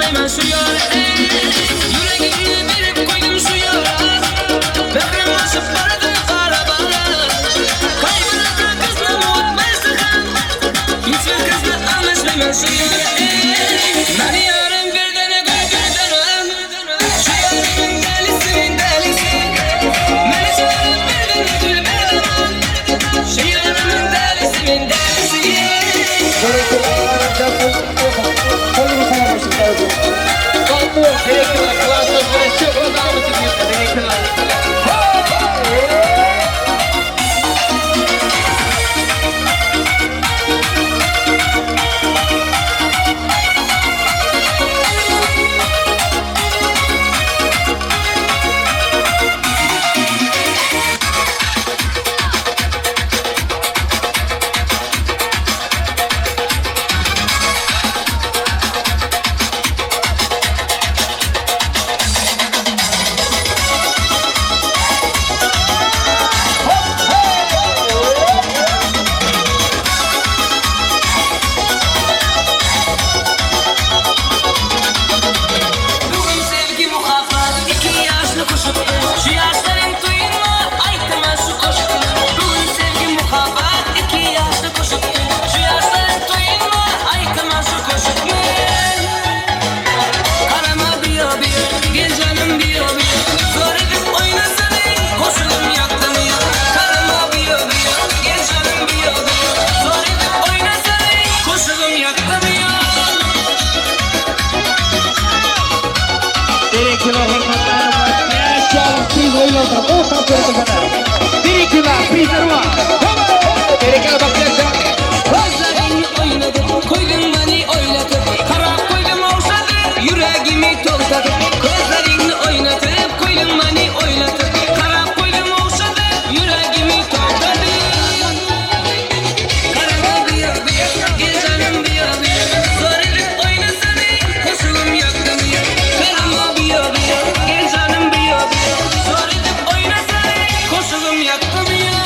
hemen şu yara. Yüreğimle verip koydum şu yara. Böbreğim aşıp vardı bara bara. Kaybırakı kızla unutmazdı kan. Hiçbir kızla anlaşmamam şu yara. Beni yarım bir tane gül bir tane. Şu yarımın delisinin delisi. Beni yarım bir tane gül bir tane. Şu yarımın delisinin delisi. Gerekli klasla burası çok odamı tutuyor. Gerekli. Bugün sevgi mukafat, iki yaşlı kuşum. Şu yaşların duyma, aytıma şu koşum. Bugün sevgi mukafat, iki yaşlı kuşum. Şu yaşların duyma, aytıma şu koşum. Karama biyo biyo, gel canım biyo biyo. Zor edip oynasana, koşulum yaktım ya. Karama biyo biyo, gel canım biyo biyo. Zor edip oynasana, koşulum yaktım ya. Gerekli hormatlarım var. Yaşalım siz oyunlardan. O kapıya kadar. Gerekli pizarva. Gerekli bakacağım. Gözlerini oynadı, koydun beni oynatıp. Kara koydum avşadı, yüreğimi topladı. Gözlerini oynatıp, koydun beni oynatıp. Kara koydum avşadı, yüreğimi topladı. Karama biyo biyo, gel canım biyo biyo. Zor edip oynasana, koşulum yaktım ya. Karama biyo biyo, gel canım biyo biyo. Zor edip oynasana, koşulum yaktım ya.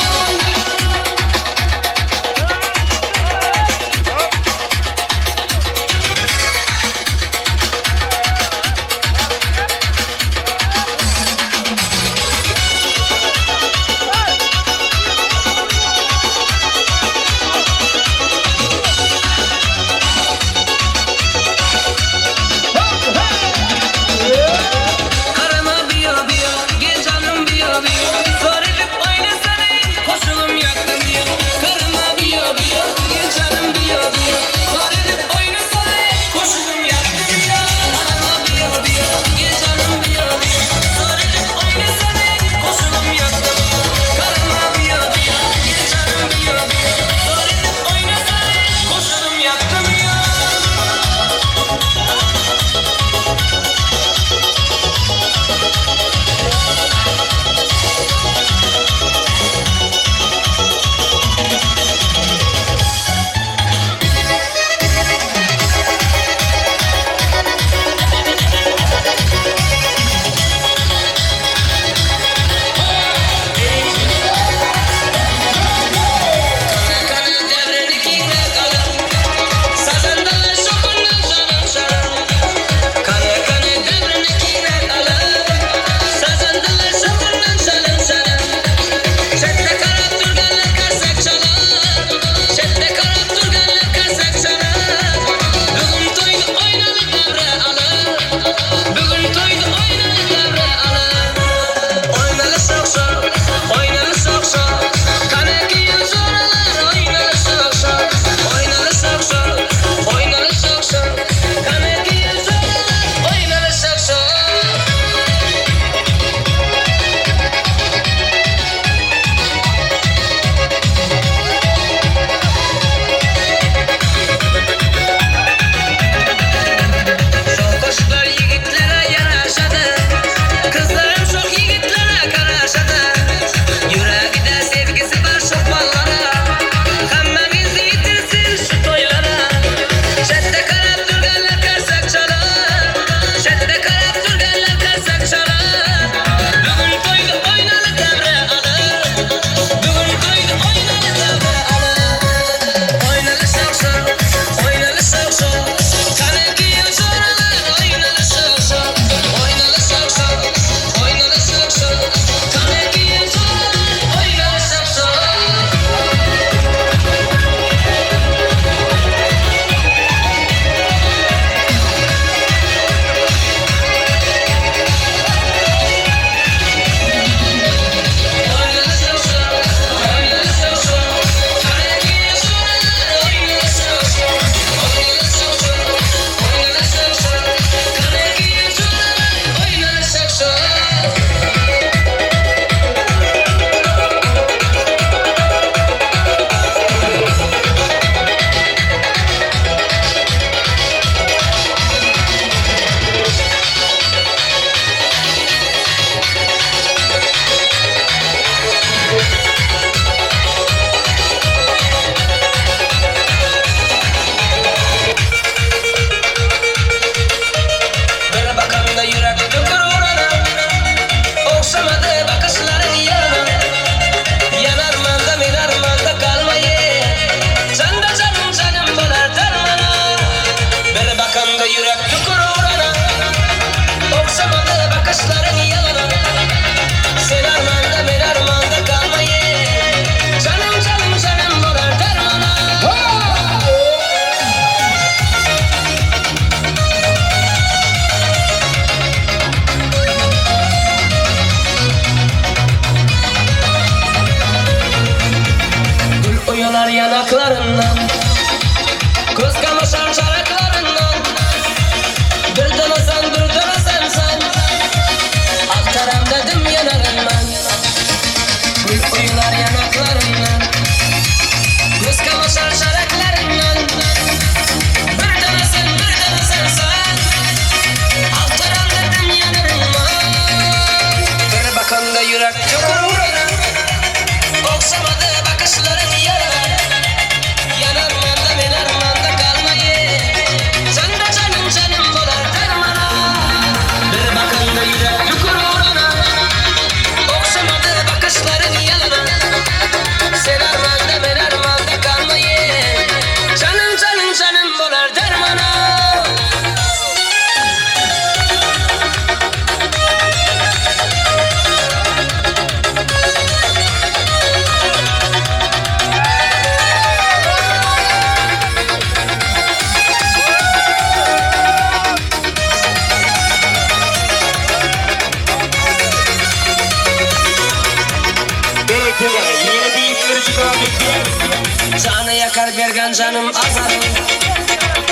yakar bergen canım azarım.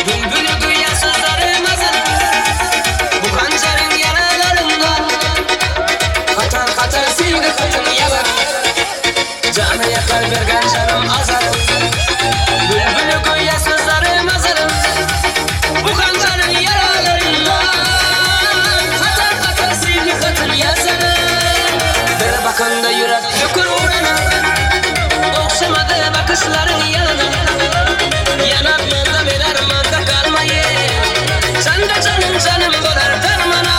Bülbülü duyasız zarım azarım. Bu kancarın yaralarından katar katar sildi kıtım yalarım. Canı yakar bergen canım azarım. Bülbülü duyasız zarım azarım. Bu kancarın yaralarından katar katar sildi kıtım yazarım. Bir bakımda yürek yokur uğruna. Okşamadı bakışların yanına. Yanaklarında bir armanda kalmayı. Sen de canım canım dolar dermana.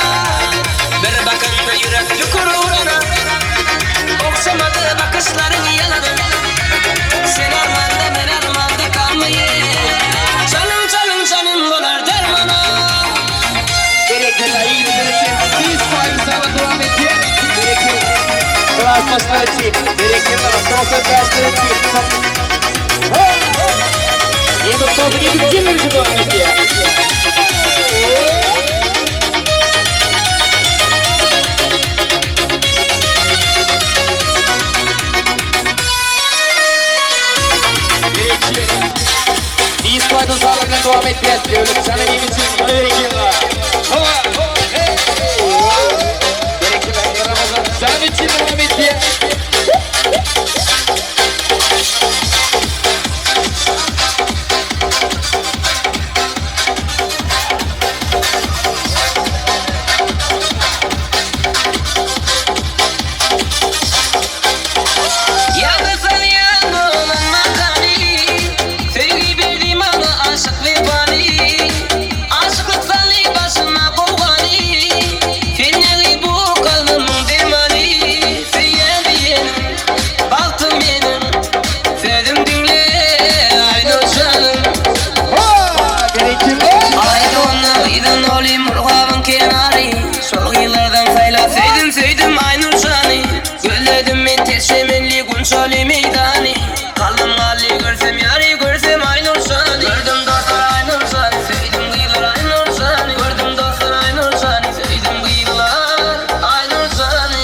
Bir bakımda yürek yokur uğruna. Okşamadı bakışların yanına. Sen armanda ben armanda kalmayı. Canım canım canım dolar dermana. Gerekli iyi bir biz faizlerle devam ediyor. Gerekli klasmaslar için, gerekli konsantrasyon için. İyi bir topu gibi kim devam ediyor? Biz faydın sağlıkla devam edeceğiz. Devlet sana iyi için gerekli var. Gerekli Ramazan sen için devam ediyor. Şöyle meydani kaldım hali görsem yari görsem aynur sani. Gördüm dostlar aynur sani sevdim kıyılar aynur sani. Gördüm dostlar aynur sani sevdim kıyılar aynur sani.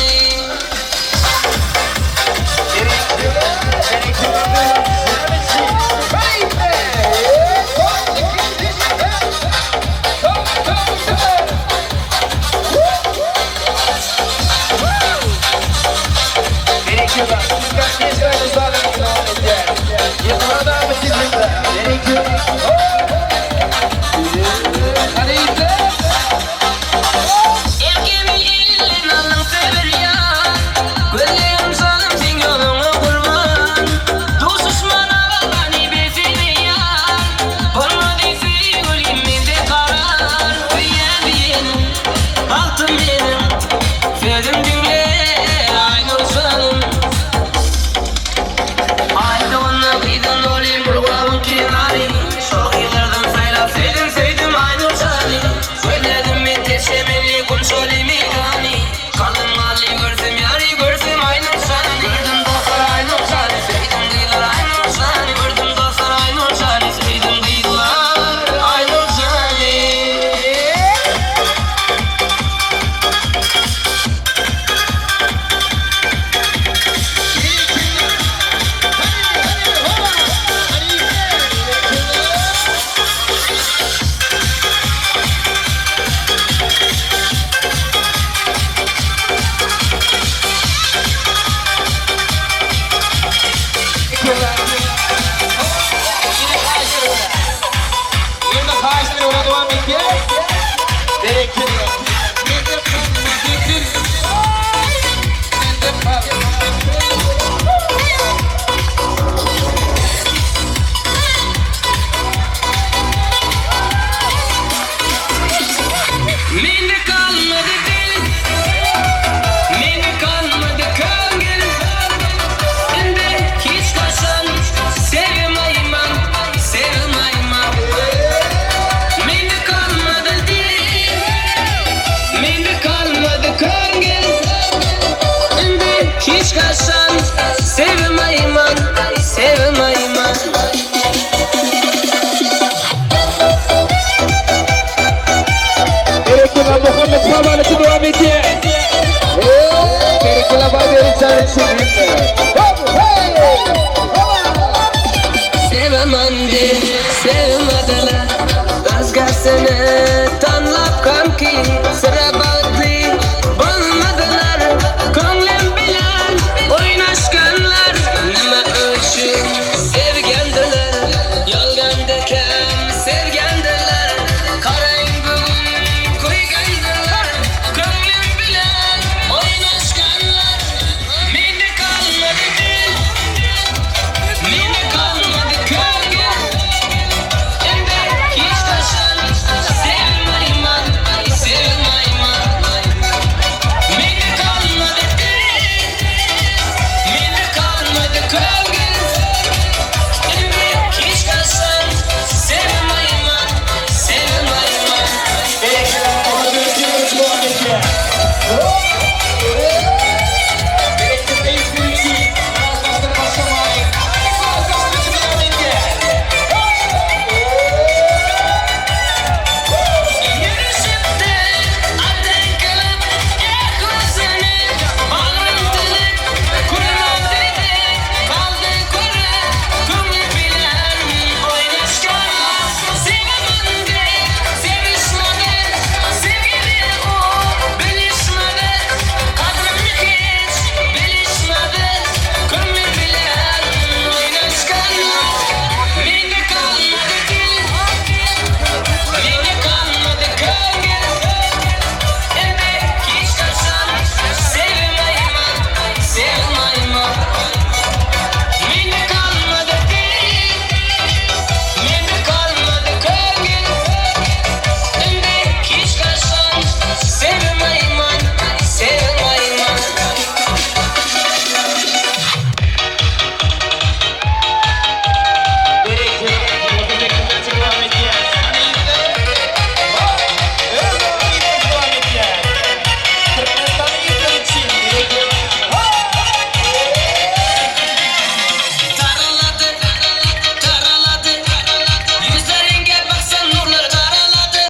Sevemem sevmediler. Özgesini